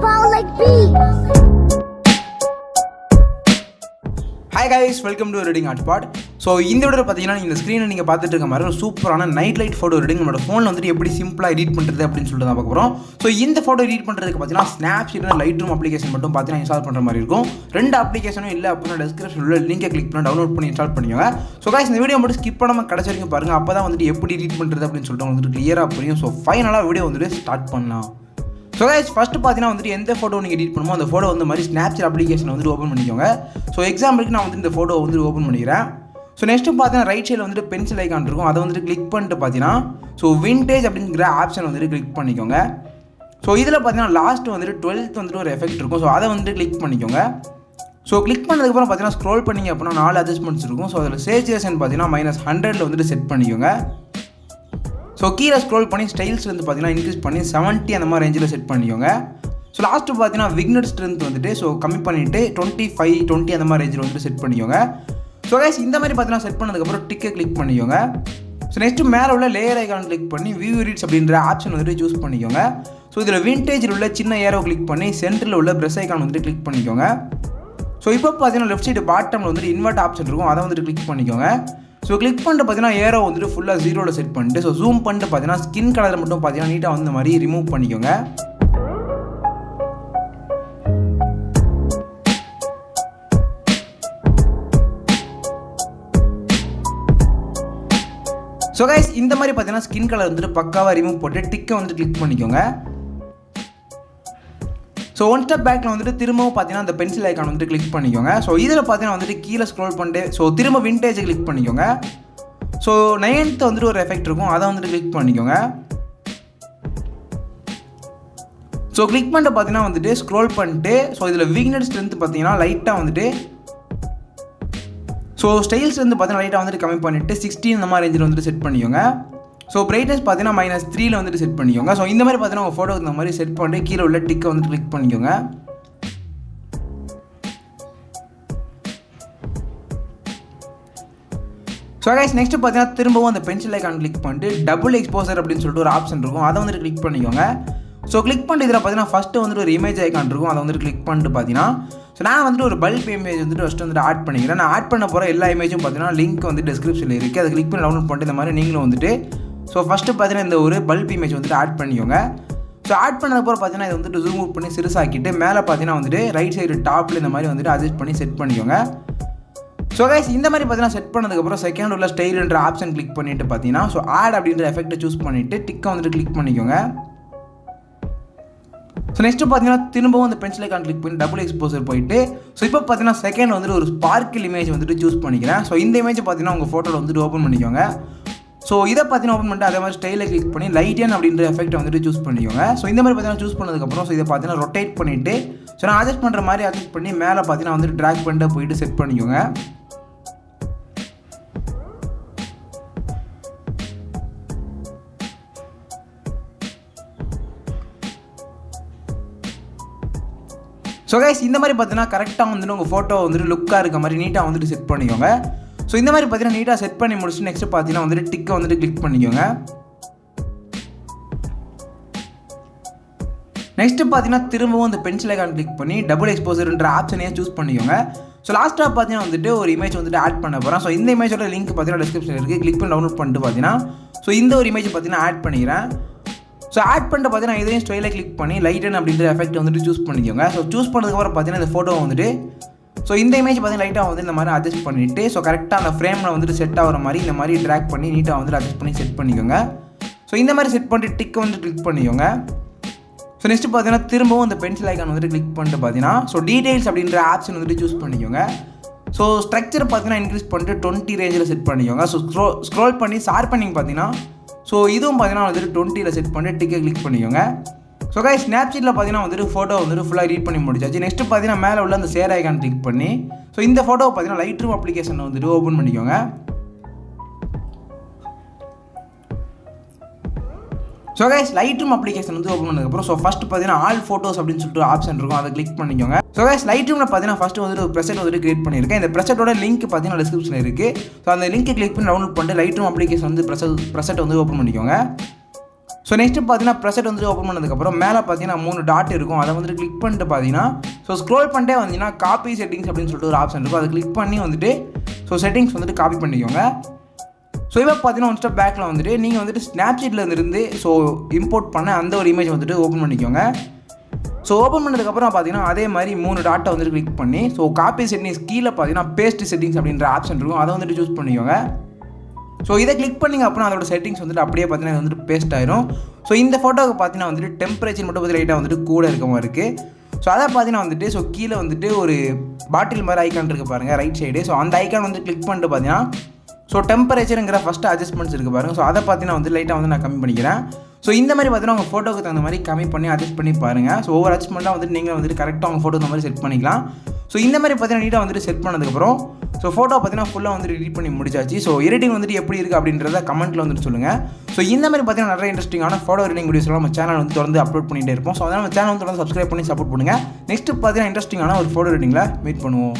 like beats. Hi guys, welcome to Reading Hotspot. So இந்த video பார்த்தீங்கன்னா இந்த ஸ்க்ரீனில் நீங்கள் பார்த்துட்டு இருக்க மாதிரி ஒரு சூப்பரான நைட் லைட் ஃபோட்டோ எடிட்டிங் நம்மளோட ஃபோனில் வந்துட்டு எப்படி சிம்பிளாக எடிட் பண்ணுறது அப்படின்னு சொல்லிட்டு தான் பார்க்க போகிறோம். ஸோ இந்த ஃபோட்டோ எடிட் பண்ணுறதுக்கு பார்த்தீங்கன்னா Snapseed லைட் ரூம் அப்ளிகேஷன் மட்டும் பார்த்தீங்கன்னா இன்ஸ்டால் பண்ணுற மாதிரி இருக்கும். ரெண்டு அப்ளிகேஷனும் இல்லை அப்படின்னா டிஸ்கிரிப்ஷனில் உள்ள லிங்கை கிளிக் பண்ணி டவுன்லோட் பண்ணி இன்ஸ்டால் பண்ணிக்கோங்க. ஸோ guys இந்த வீடியோ மட்டும் ஸ்கிப் பண்ணாமல் கடைசி வரைக்கும் பாருங்கள். அப்போ தான் வந்துட்டு எப்படி எடிட் பண்ணுறது அப்படின்னு சொல்லிட்டு வந்துட்டு கிளியராக புரியும். ஸோ ஃபைனலாக வீடியோ வந்துட்டு ஸ்டார்ட் பண்ணலாம். ஸோ கைஸ் ஃபஸ்ட்டு பார்த்தீங்கன்னா வந்துட்டு எந்த ஃபோட்டோ நீங்கள் எடிட் பண்ணுமோ அந்த ஃபோட்டோ வந்து மாதிரி Snapseed அப்ளிகேஷன் வந்துட்டு ஓப்பன் பண்ணிக்கோங்க. ஸோ எக்ஸாம்பிளுக்கு நான் வந்து இந்த ஃபோட்டோ வந்து ஓப்பன் பண்ணிக்கிறேன். ஸோ நெக்ஸ்ட்டு பார்த்தீங்கன்னா ரைட் சைடில் வந்துட்டு பென்சில் ஐக்கான் இருக்கும். அதை வந்துட்டு கிளிக் பண்ணிட்டு பார்த்தீங்கன்னா ஸோ விண்டேஜ் அப்படிங்கிற ஆப்ஷன் வந்துட்டு கிளிக் பண்ணிக்கோங்க. ஸோ இதில் பார்த்தீங்கன்னா லாஸ்ட்டு வந்துட்டு 12th வந்துட்டு ஒரு எஃபெக்ட் இருக்கும். ஸோ அதை வந்துட்டு கிளிக் பண்ணிக்கோங்க. ஸோ கிளிக் பண்ணதுக்கப்புறம் பார்த்தீங்கன்னா ஸ்க்ரோல் பண்ணிங்க அப்படின்னா 4 அட்ஜஸ்ட்மெண்ட்ஸ் இருக்கும். ஸோ அதில் சேச்சுரேஷன் பார்த்தீங்கன்னா -100 வந்துட்டு செட் பண்ணிக்கோங்க. ஸோ கீழே ஸ்க்ரோல் பண்ணி ஸ்டைல்ஸ் வந்து பார்த்தீங்கன்னா இன்க்ரீஸ் பண்ணி 70 அந்த மாதிரி ரேஞ்சில் செட் பண்ணிக்கோங்க. ஸோ லாஸ்ட்டு பார்த்தீங்கன்னா விக்னட் ஸ்ட்ரென்த் வந்துட்டு ஸோ கம்மி பண்ணிவிட்டு 25, 20 அந்த மாதிரி ரேஞ்சில் வந்துட்டு செட் பண்ணிக்கோங்க. ஸோ கைஸ் இந்த மாதிரி பார்த்தீங்கன்னா செட் பண்ணதுக்கப்புறம் டிக்கை கிளிக் பண்ணிக்கோங்க. ஸோ நெக்ஸ்ட்டு மேலே உள்ள லேயர் ஐக்கான் கிளிக் பண்ணி வியூ எடிட்ஸ் அப்படின்ற ஆப்ஷன் வந்துட்டு சூஸ் பண்ணிக்கோங்க. ஸோ இதில் விண்டேஜில் உள்ள சின்ன ஏரோ கிளிக் பண்ணி சென்டரில் உள்ள ப்ரெஷ் ஐக்கான் வந்துட்டு கிளிக் பண்ணிக்கோங்க. ஸோ இப்போ பார்த்தீங்கன்னா லெஃப்ட் சைடு பாட்டமில் வந்துட்டு இன்வெர்ட் ஆப்ஷன் இருக்கும். அதை வந்துட்டு கிளிக் பண்ணிக்கோங்க. ஸோ கிளிக் பண்ணிட்டு பார்த்தீங்கன்னா ஏரோ வந்துட்டு ஃபுல்லாக 0ல் செட் பண்ணிட்டு ஸோ ஜூம் பண்ணிட்டு பார்த்தீங்கன்னா ஸ்கின் கலரை மட்டும் பார்த்தீங்கன்னா நீட்டாக வந்து மாதிரி ரிமூவ் பண்ணிக்கோங்க. ஸோ கைஸ் இந்த மாதிரி பார்த்தீங்கன்னா ஸ்கின் கலர் வந்துட்டு பக்காவாக ரிமூவ் போட்டு டிக்கை வந்துட்டு கிளிக் பண்ணிக்கோங்க. ஸோ ஒன் ஸ்டெப் பேக்கில் வந்துட்டு திரும்பவும் பார்த்தீங்கன்னா அந்த பென்சில் ஐக்கான் வந்துட்டு கிளிக் பண்ணிக்கோங்க. ஸோ இதில் பார்த்தீங்கன்னா வந்துட்டு கீழே ஸ்க்ரோல் பண்ணிட்டு ஸோ திரும்ப விண்டேஜை கிளிக் பண்ணிக்கோங்க. ஸோ 9th வந்துட்டு ஒரு எஃபெக்ட் இருக்கும். அதை வந்துட்டு கிளிக் பண்ணிக்கோங்க. ஸோ கிளிக் பண்ணிட்டு பார்த்தீங்கன்னா வந்துட்டு ஸ்க்ரோல் பண்ணிட்டு ஸோ இதில் வீக்னட் ஸ்ட்ரென்த் பார்த்தீங்கன்னா லைட்டாக வந்துட்டு ஸோ ஸ்டைல்ஸ் வந்து பார்த்தீங்கன்னா லைட்டாக வந்துட்டு கம்மி பண்ணிவிட்டு 16 இந்த மாதிரி ரேஞ்சில் வந்துட்டு செட் பண்ணிக்கோங்க. ஸோ பிரைட்னஸ் பார்த்தீங்கன்னா -3ல் வந்துட்டு செட் பண்ணிக்கோங்க. ஸோ இந்த மாதிரி பார்த்தீங்கன்னா உங்கள் ஃபோட்டோக்கு இந்த மாதிரி செட் பண்ணிட்டு கீழே உள்ள டிக்கை வந்துட்டு கிளிக் பண்ணிக்கோங்க. ஸோ கைஸ் நெக்ஸ்ட்டு பார்த்தீங்கன்னா திரும்பவும் அந்த பென்சில் ஐக்கான் கிளிக் பண்ணிட்டு டபுள் எக்ஸ்போசர் அப்படின்னு சொல்லிட்டு ஒரு ஆப்ஷன் இருக்கும். அதை வந்துட்டு கிளிக் பண்ணிக்கோங்க. ஸோ கிளிக் பண்ணிட்டு இதில் பார்த்தீங்கன்னா ஃபஸ்ட்டு வந்துட்டு ஒரு இமேஜ் ஐக்கான் இருக்கும். அதை வந்துட்டு கிளிக் பண்ணிட்டு பார்த்தீங்கன்னா ஸோ நான் வந்துட்டு ஒரு பல்ப் இமேஜ் வந்துட்டு ஃபஸ்ட்டு வந்துட்டு ஆட் பண்ணிக்கிறேன். நான் ஆட் பண்ண போகிற எல்லா இமேஜும் பார்த்தீங்கன்னா லிங்க் வந்து டிஸ்கிரிப்ஷனில் இருக்குது. அதை கிளிக் பண்ணி டவுன்லோட் பண்ணிட்டு இந்த மாதிரி நீங்களும் வந்துட்டு ஸோ ஃபஸ்ட்டு பார்த்தீங்கன்னா இந்த ஒரு பல்ப் இமேஜ் வந்துட்டு ஆட் பண்ணிக்கோங்க. ஸோ ஆட் பண்ணதுக்கப்புறம் பார்த்தீங்கன்னா இதை வந்துட்டு ஜூம் அவுட் பண்ணி சிறுசாக்கிட்டு மேலே பார்த்தீங்கன்னா வந்துட்டு ரைட் சைடு டாப்பில் இந்த மாதிரி வந்துட்டு அட்ஜஸ்ட் பண்ணி செட் பண்ணிக்கோங்க. ஸோ கைஸ் இந்த மாதிரி பார்த்தீங்கன்னா செட் பண்ணதுக்கப்புறம் செகண்ட் உள்ள ஸ்டைல்ன்ற ஆப்ஷன் கிளிக் பண்ணிவிட்டு பார்த்தீங்கன்னா ஸோ ஆட் அப்படின்ற எஃபெக்ட்டை சூஸ் பண்ணிவிட்டு டிக்கை வந்துட்டு கிளிக் பண்ணிக்கோங்க. ஸோ நெக்ஸ்ட்டு பார்த்தீங்கன்னா திரும்பவும் அந்த பென்சில் ஐக்கான் கிளிக் பண்ணி டபுள் எக்ஸ்போசர் போயிட்டு ஸோ இப்போ பார்த்தீங்கன்னா செகண்ட் வந்துட்டு ஒரு ஸ்பார்க்கிள் இமேஜ் வந்துட்டு சூஸ் பண்ணிக்கிறேன். ஸோ இந்த இமேஜ் பார்த்தீங்கன்னா உங்கள் ஃபோட்டோவில் வந்துட்டு ஓப்பன் பண்ணிக்கோங்க. ஸோ இதை பார்த்தீங்கன்னா ஓப்பன் பண்ணிட்டு அதே மாதிரி ஸ்டைலை கிளிக் பண்ணி லைட்டன் அப்படின்ற எஃபெக்ட்டை வந்துட்டு சூஸ் பண்ணிக்கோங்க. ஸோ இந்த மாதிரி பார்த்தீங்கன்னா சூஸ் பண்ணதுக்கப்புறம் ஸோ இதை பார்த்தீங்கன்னா ரொட்டேட் பண்ணிவிட்டு ஸோ நான் அட்ஜஸ்ட் பண்ணுற மாதிரி அட்ஜஸ்ட் பண்ணி மேலே பார்த்தீங்கன்னா வந்துட்டு ட்ராக் பண்ணிட்டு போயிட்டு செட் பண்ணிக்கோங்க. ஸோ கைஸ் இந்த மாதிரி பார்த்தீங்கன்னா கரெக்டாக வந்துட்டு உங்கள் ஃபோட்டோ வந்துட்டு லுக்காக இருக்க மாதிரி நீட்டாக வந்துட்டு செட் பண்ணிக்கோங்க. ஸோ இந்த மாதிரி பார்த்தீங்கன்னா நீட்டாக செட் பண்ணி முடிச்சுட்டு நெக்ஸ்ட்டு பார்த்தீங்கன்னா வந்துட்டு டிக்கை வந்துட்டு கிளிக் பண்ணிக்கோங்க. நெக்ஸ்ட்டு பார்த்தீங்கன்னா திரும்பவும் அந்த பென்சில் ஐக்கான் கிளிக் பண்ணி டபுள் எக்ஸ்போசர்ன்ற ஆப்ஷனையே சூஸ் பண்ணிக்கோங்க. ஸோ லாஸ்ட்டாக பார்த்தீங்கன்னா வந்துட்டு ஒரு இமேஜ் வந்துட்டு ஆட் பண்ண போகிறேன். ஸோ இந்த இமேஜோட லிங்க் பார்த்தீங்கன்னா டிஸ்கிரிப்ஷனில் இருக்குது. கிளிக் பண்ணி டவுன்லோட் பண்ணிட்டு பார்த்தீங்கன்னா ஸோ இந்த ஒரு இமேஜ் பார்த்தீங்கன்னா ஆட் பண்ணிக்கிறேன். ஸோ ஆட் பண்ணிட்டு பார்த்தீங்கன்னா இதையும் ஸ்டைலை கிளிக் பண்ணி லைட்டன் அப்படின்ற எஃபெக்ட் வந்துட்டு சூஸ் பண்ணிக்கோங்க. ஸோ சூஸ் பண்ணதுக்கப்புறம் பார்த்தீங்கன்னா இந்த ஃபோட்டோ வந்துட்டு ஸோ இந்த இமேஜ் பார்த்தீங்கன்னா லைட்டாக வந்து இந்த மாதிரி அட்ஜஸ்ட் பண்ணிவிட்டு ஸோ கரெக்டாக அந்த ஃப்ரேமில் வந்துட்டு செட் ஆகிற மாதிரி இந்த மாதிரி ட்ராக் பண்ணி நீட்டாக வந்துட்டு அட்ஜஸ்ட் பண்ணி செட் பண்ணிக்கோங்க. ஸோ இந்த மாதிரி செட் பண்ணிட்டு டிக்கை வந்து கிளிக் பண்ணிக்கோங்க. ஸோ நெக்ஸ்ட்டு பார்த்தீங்கன்னா திரும்பவும் அந்த பென்சில் ஐக்கான் வந்துட்டு கிளிக் பண்ணிட்டு பார்த்தீங்கன்னா ஸோ டீடைல்ஸ் அப்படின்ற ஆப்ஷன் வந்துட்டு சூஸ் பண்ணிக்கோங்க. ஸோ ஸ்ட்ரக்சர் பார்த்தீங்கன்னா இன்க்ரீஸ் பண்ணிட்டு 20 ரேஞ்சில் செட் பண்ணிக்கோங்க. ஸோ ஸ்க்ரோல் பண்ணி ஷார்ப்பனிங் பார்த்தீங்கன்னா ஸோ இதுவும் பார்த்தீங்கன்னா வந்துட்டு 20ல் செட் பண்ணிட்டு டிக்கை கிளிக் பண்ணிக்கோங்க. ஸோ கைஸ் Snapseedல பார்த்தீங்கன்னா வந்துட்டு ஃபோட்டோ வந்துட்டு ஃபுல்லாக எடிட் பண்ணி முடிச்சாச்சு. நெக்ஸ்ட்டு பார்த்தீங்கன்னா மேலே உள்ள அந்த ஷேர் ஐக்கான் கிளிக் பண்ணி ஸோ இந்த ஃபோட்டோ பார்த்தீங்கன்னா லைட் ரூம் அப்ளிகேஷன் வந்துட்டு ஓப்பன் பண்ணிக்கோங்க. So guys light room application வந்து ஓப்பன் பண்ணதுக்கப்புறம் ஸோ ஃபஸ்ட்டு பார்த்தீங்கன்னா ஆல் ஃபோட்டோஸ் அப்படின்னு சொல்லிட்டு ஆப்ஷன் இருக்கும். அதை கிளிக் பண்ணிக்கோங்க. ஸோ கைஸ் லைட் ரூமில் பார்த்தீங்கன்னா ஃபஸ்ட்டு வந்துட்டு ஒரு ப்ரெசெட் வந்துட்டு கிரியேட் பண்ணியிருக்கேன். இந்த ப்ரெசெட்டோட லிங்க் பார்த்தீங்கன்னா டிஸ்கிரிப்ஷனில் இருக்குது. ஸோ அந்த லிங்க்கை கிளிக் பண்ணி டவுன்லோட் பண்ணிட்டு லைட் ரூம் அப்ளிகேஷன் வந்து ப்ரெசெட் வந்து ஓப்பன் பண்ணிக்கோங்க. ஸோ நெக்ஸ்ட்டு பார்த்தீங்கன்னா ப்ரெசெட் வந்துட்டு ஓப்பன் பண்ணதுக்கப்புறம் மேலே பார்த்தீங்கன்னா 3 டாட் இருக்கும். அதை வந்துட்டு கிளிக் பண்ணிட்டு பார்த்தீங்கன்னா ஸோ ஸ்க்ரோல் பண்ணிட்டே வந்தீங்கன்னா காப்பி செட்டிங்ஸ் அப்படின்னு சொல்லிட்டு ஒரு ஆப்ஷன் இருக்கும். அதை கிளிக் பண்ணி வந்துட்டு ஸோ செட்டிங்ஸ் வந்துட்டு காப்பி பண்ணிக்கோங்க. ஸோ இப்போ பார்த்தீங்கன்னா ஒன் ஸ்டெப் பேக்கில் வந்துட்டு நீங்கள் வந்துட்டு ஸ்னாப்சீட்டில் இருந்து ஸோ இம்போர்ட் பண்ண அந்த ஒரு இமேஜ் வந்துட்டு ஓப்பன் பண்ணிக்கோங்க. ஸோ ஓப்பன் பண்ணதுக்கப்புறம் பார்த்தீங்கன்னா அதே மாதிரி 3 டாட்டை வந்துட்டு கிளிக் பண்ணி ஸோ காப்பி செட்டிங்ஸ் கீழே பார்த்தீங்கன்னா பேஸ்ட் செட்டிங்ஸ் அப்படின்ற ஆப்ஷன் இருக்கும். அதை வந்துட்டு சூஸ் பண்ணிக்கோங்க. ஸோ இதை கிளிக் பண்ணிங்க அப்படின்னா அதோட செட்டிங்ஸ் வந்துட்டு அப்படியே பார்த்தீங்கன்னா வந்துட்டு பேஸ்ட் ஆயிரும். ஸோ இந்த ஃபோட்டோவுக்கு பார்த்தீங்கன்னா வந்துட்டு டெம்பரேச்சர் மட்டும் பார்த்து லைட்டாக வந்துட்டு கூட இருக்க மாதிரி இருக்குது. ஸோ அதை பார்த்தீங்கன்னா வந்துட்டு ஸோ கீழே வந்துட்டு ஒரு பாட்டில் மாதிரி ஐக்கான் இருக்குது பாருங்கள் ரைட் சைடு. ஸோ அந்த ஐக்கான் வந்து கிளிக் பண்ணிட்டு பார்த்தீங்கன்னா ஸோ டெம்பரேச்சருங்கிற ஃபஸ்ட்டு அட்ஜஸ்ட்மெண்ட்ஸ் இருக்குது பாருங்கள். ஸோ அதை பார்த்தீங்கன்னா வந்து லைட்டாக வந்து நான் கம்மி பண்ணிக்கிறேன். ஸோ இந்த மாதிரி பார்த்தீங்கன்னா உங்கள் ஃபோட்டோக்கு தகுந்த மாதிரி கம்மி பண்ணி அட்ஜஸ்ட் பண்ணி பாருங்கள். ஸோ ஒவ்வொரு அட்ஜஸ்ட்மெண்ட்டாக வந்துட்டு நீங்கள் வந்துட்டு கரெக்டாக உங்கள் ஃபோட்டோ இந்த மாதிரி செட் பண்ணிக்கலாம். ஸோ இந்த மாதிரி பார்த்தீங்கன்னா நீட்டாக வந்துட்டு செட் பண்ணதுக்கப்புறம் ஸோ ஃபோட்டோ பார்த்தீங்கன்னா ஃபுல்லாக வந்துட்டு எடிட் பண்ணி முடிச்சாச்சு. ஸோ எடிட்டிங் வந்துட்டு எப்படி இருக்குது அப்படின்றத கமெண்ட்டில் வந்துட்டு சொல்லுங்கள். ஸோ இந்த மாதிரி பார்த்தீங்கன்னா நிறைய இன்ட்ரெஸ்டிங்கான ஃபோட்டோ எடிட்டிங் வீடியோஸ்லாம் நம்ம சேனல் வந்து தொடர்ந்து அப்லோட் பண்ணிகிட்டே இருப்போம். ஸோ அதனால் நம்ம சேனல் வந்து தொடர்ந்து சப்ஸ்கிரைப் பண்ணி சப்போர்ட் பண்ணுங்கள். நெக்ஸ்ட் பார்த்தீங்கன்னா இன்ட்ரெஸ்டிங்கான ஒரு ஃபோட்டோ எடிட்டிங்கில் மீட் பண்ணுவோம்.